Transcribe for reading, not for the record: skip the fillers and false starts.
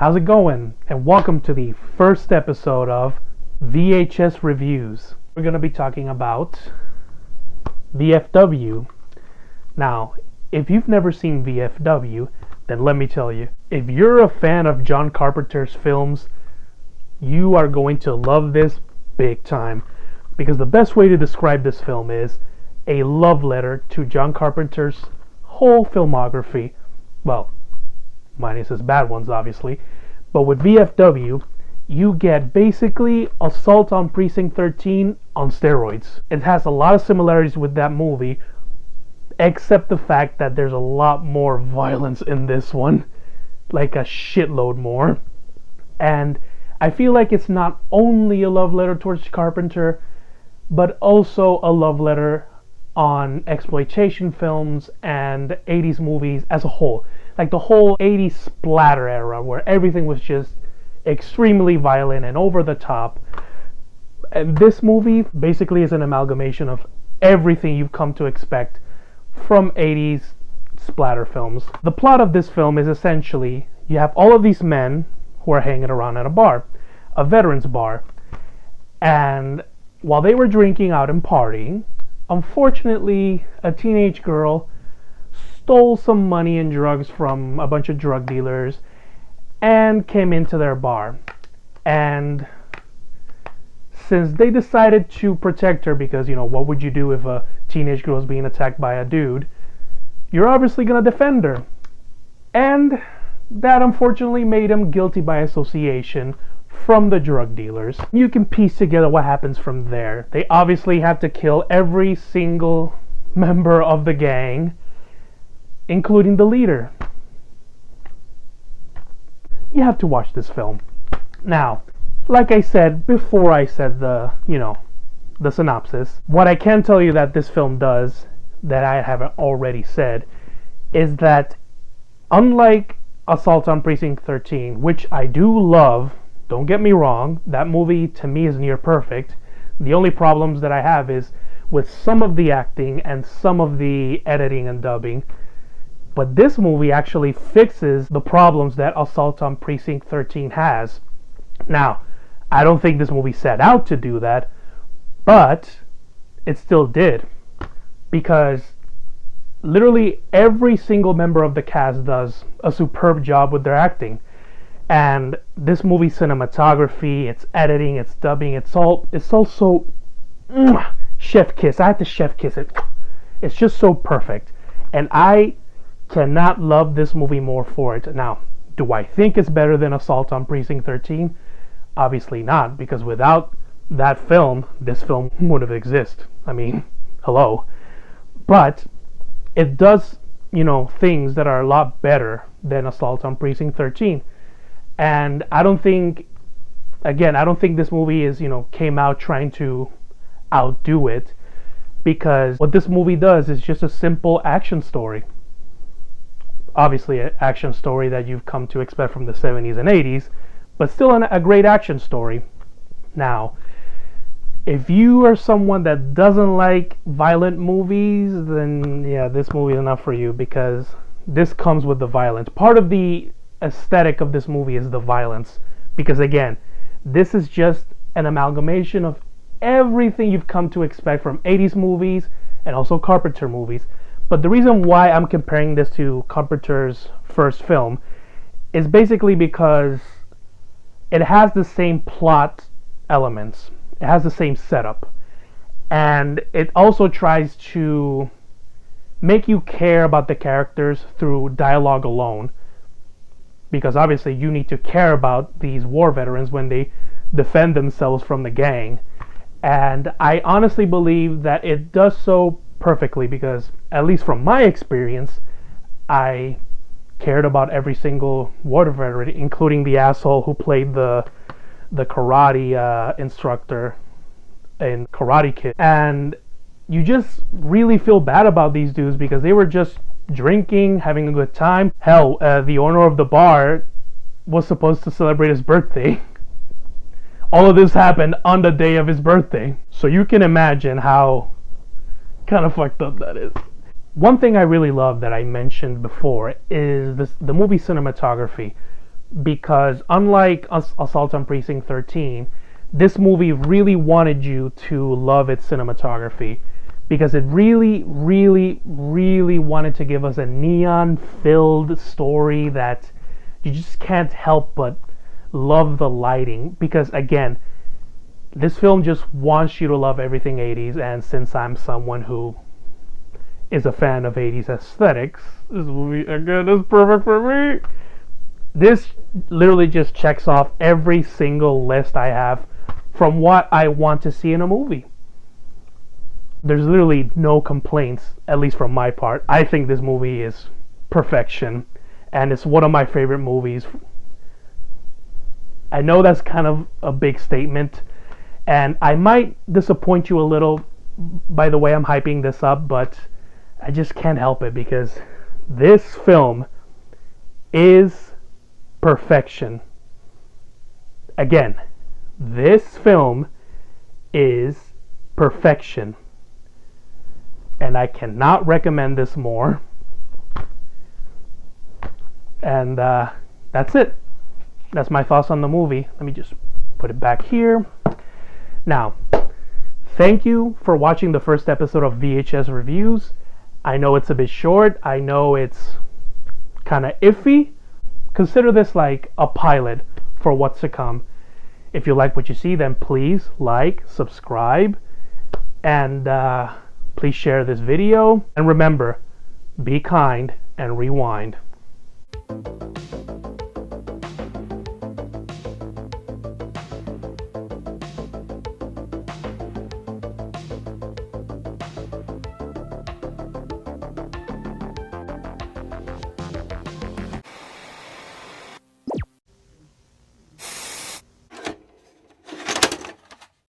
How's it going? And welcome to the first episode of VHS Reviews. We're going to be talking about VFW. Now, if you've never seen VFW, then let me tell you, if you're a fan of John Carpenter's films, you are going to love this big time. Because the best way to describe this film is a love letter to John Carpenter's whole filmography. Well, minus his bad ones, obviously. But with VFW, you get basically Assault on Precinct 13 on steroids. It has a lot of similarities with that movie, except the fact that there's a lot more violence in this one. Like a shitload more. And I feel like it's not only a love letter towards Carpenter, but also a love letter on exploitation films and 80s movies as a whole. Like the whole 80s splatter era where everything was just extremely violent and over the top. And this movie basically is an amalgamation of everything you've come to expect from 80s splatter films. The plot of this film is essentially you have all of these men who are hanging around at a bar, a veterans bar, and while they were drinking out and partying, unfortunately a teenage girl stole some money and drugs from a bunch of drug dealers and came into their bar. And since they decided to protect her, because, you know, what would you do if a teenage girl is being attacked by a dude? You're obviously going to defend her. And that unfortunately made him guilty by association from the drug dealers. You can piece together what happens from there. They obviously have to kill every single member of the gang, including the leader. You have to watch this film. Now, like I said before I said the synopsis, what I can tell you that this film does, that I haven't already said, is that unlike Assault on Precinct 13, which I do love, don't get me wrong, that movie to me is near perfect. The only problems that I have is with some of the acting and some of the editing and dubbing. But this movie actually fixes the problems that Assault on Precinct 13 has. Now, I don't think this movie set out to do that, but it still did. Because literally every single member of the cast does a superb job with their acting. And this movie's cinematography, its editing, its dubbing, it's all so chef kiss. I had to chef kiss it. It's just so perfect. And I cannot love this movie more for it. Now, do I think it's better than Assault on Precinct 13? Obviously not, because without that film, this film wouldn't exist. I mean, hello. But it does, things that are a lot better than Assault on Precinct 13. And I don't think this movie is, came out trying to outdo it, because what this movie does is just a simple action story. Obviously an action story that you've come to expect from the 70s and 80s, but still a great action story. Now, if you are someone that doesn't like violent movies, then yeah, this movie is not for you, because this comes with the violence. Part of the aesthetic of this movie is the violence, because again, this is just an amalgamation of everything you've come to expect from 80s movies and also Carpenter movies. But the reason why I'm comparing this to Carpenter's first film is basically because it has the same plot elements, it has the same setup, and it also tries to make you care about the characters through dialogue alone. Because obviously you need to care about these war veterans when they defend themselves from the gang. And I honestly believe that it does so perfectly, because at least from my experience, I cared about every single war veteran, including the asshole who played the karate instructor in Karate Kid. And you just really feel bad about these dudes because they were just drinking, having a good time. Hell, the owner of the bar was supposed to celebrate his birthday. All of this happened on the day of his birthday. So you can imagine how kind of fucked up that is. One thing I really love that I mentioned before is the movie cinematography. because unlike Assault on Precinct 13, this movie really wanted you to love its cinematography, because it really, really, really wanted to give us a neon-filled story that you just can't help but love the lighting. Because again, this film just wants you to love everything 80s, and since I'm someone who is a fan of 80s aesthetics, this movie again is perfect for me. This literally just checks off every single list I have from what I want to see in a movie. There's literally no complaints, at least from my part. I think this movie is perfection, and it's one of my favorite movies. I know that's kind of a big statement, and I might disappoint you a little by the way I'm hyping this up, but I just can't help it, because this film is perfection. Again, this film is perfection, and I cannot recommend this more. And that's it. That's my thoughts on the movie. Let me just put it back here. Now, thank you for watching the first episode of VHS Reviews. I know it's a bit short. I know it's kind of iffy. Consider this like a pilot for what's to come. If you like what you see, then please like, subscribe, and please share this video. And remember, be kind and rewind.